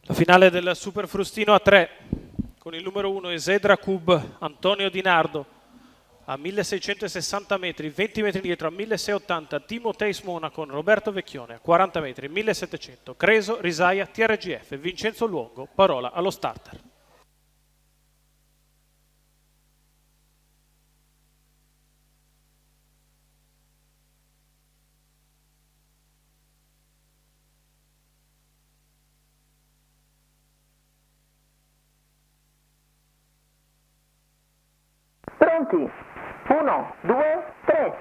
La finale del Super Frustino a 3 con il numero 1 Esedra Cub Antonio Di Nardo a 1660 metri, 20 metri indietro a 1680 Timoteis Mona con Roberto Vecchione a 40 metri, 1700 Creso Risaia TRGF, Vincenzo Luongo, parola allo starter. Pronti? 1, 2, 3.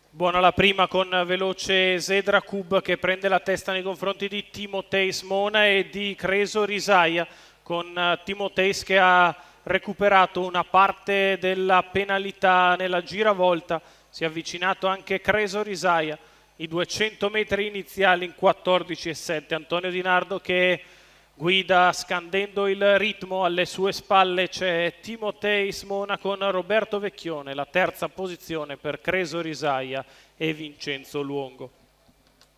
Buona la prima con veloce Esedra Cub che prende la testa nei confronti di Timoteis Mona e di Creso Risaia, con Timoteis che ha recuperato una parte della penalità nella giravolta. Si è avvicinato anche Creso Risaia, i 200 metri iniziali in 14,7. Antonio Di Nardo che guida scandendo il ritmo, alle sue spalle c'è Timoteis Mona con Roberto Vecchione, la terza posizione per Creso Risaia e Vincenzo Luongo.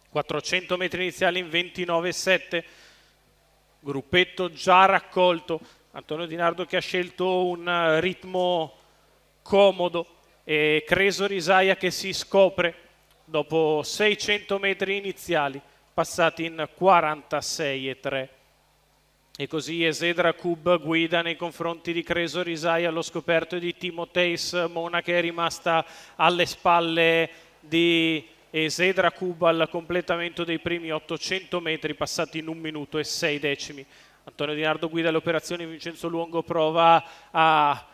400 metri iniziali in 29,7, gruppetto già raccolto. Antonio Di Nardo che ha scelto un ritmo comodo e Creso Risaia che si scopre dopo 600 metri iniziali passati in 46,3. E così Esedra Cub guida nei confronti di Creso Risaia allo scoperto di Timoteis Mona che è rimasta alle spalle di Esedra Cub al completamento dei primi 800 metri passati in 1 minuto e 6 decimi. Antonio Di Nardo guida le operazioni, Vincenzo Luongo prova a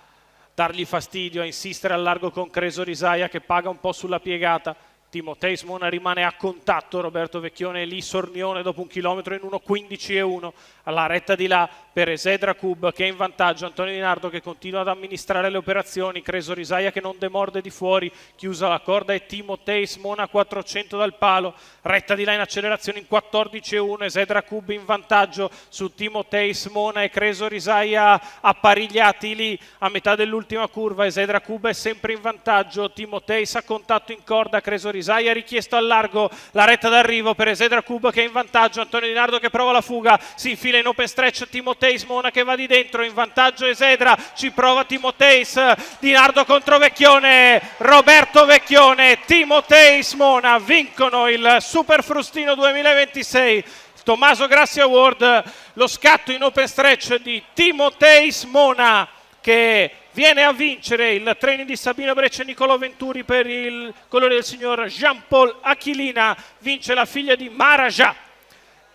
dargli fastidio, a insistere al largo con Creso Risaia che paga un po' sulla piegata. Timoteis Mona rimane a contatto, Roberto Vecchione lì sornione dopo 1 chilometro in 1,15,1 alla retta di là per Esedra Cub che è in vantaggio. Antonio Di Nardo che continua ad amministrare le operazioni, Creso Risaia che non demorde di fuori, chiusa la corda e Timoteis Mona 400 dal palo, retta di là in accelerazione in 14,1, Esedra Cub in vantaggio su Timoteis Mona e Creso Risaia apparigliati lì a metà dell'ultima curva. Esedra Cub è sempre in vantaggio, Timoteis a contatto in corda, Creso Risaia richiesto al largo, la retta d'arrivo per Esedra Cub che è in vantaggio, Antonio Di Nardo che prova la fuga, si infila in open stretch, Timoteis Mona che va di dentro, in vantaggio Esedra, ci prova Timoteis, Di Nardo contro Vecchione, Roberto Vecchione, Timoteis Mona vincono il Super Frustino 2026. Tommaso Grassi Award, lo scatto in open stretch di Timoteis Mona che viene a vincere il training di Sabino Breccia e Nicolò Venturi per il colore del signor Jean-Paul Achillina, vince la figlia di Maraja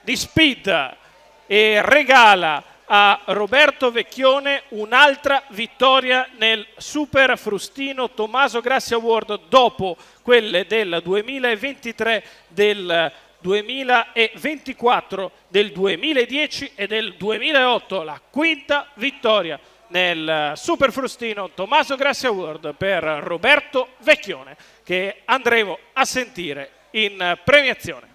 di Speed e regala a Roberto Vecchione un'altra vittoria nel Super Frustino Tommaso Grassi Award dopo quelle del 2023, del 2024, del 2010 e del 2008, la quinta vittoria nel Super Frustino Tommaso Grassi Award per Roberto Vecchione che andremo a sentire in premiazione.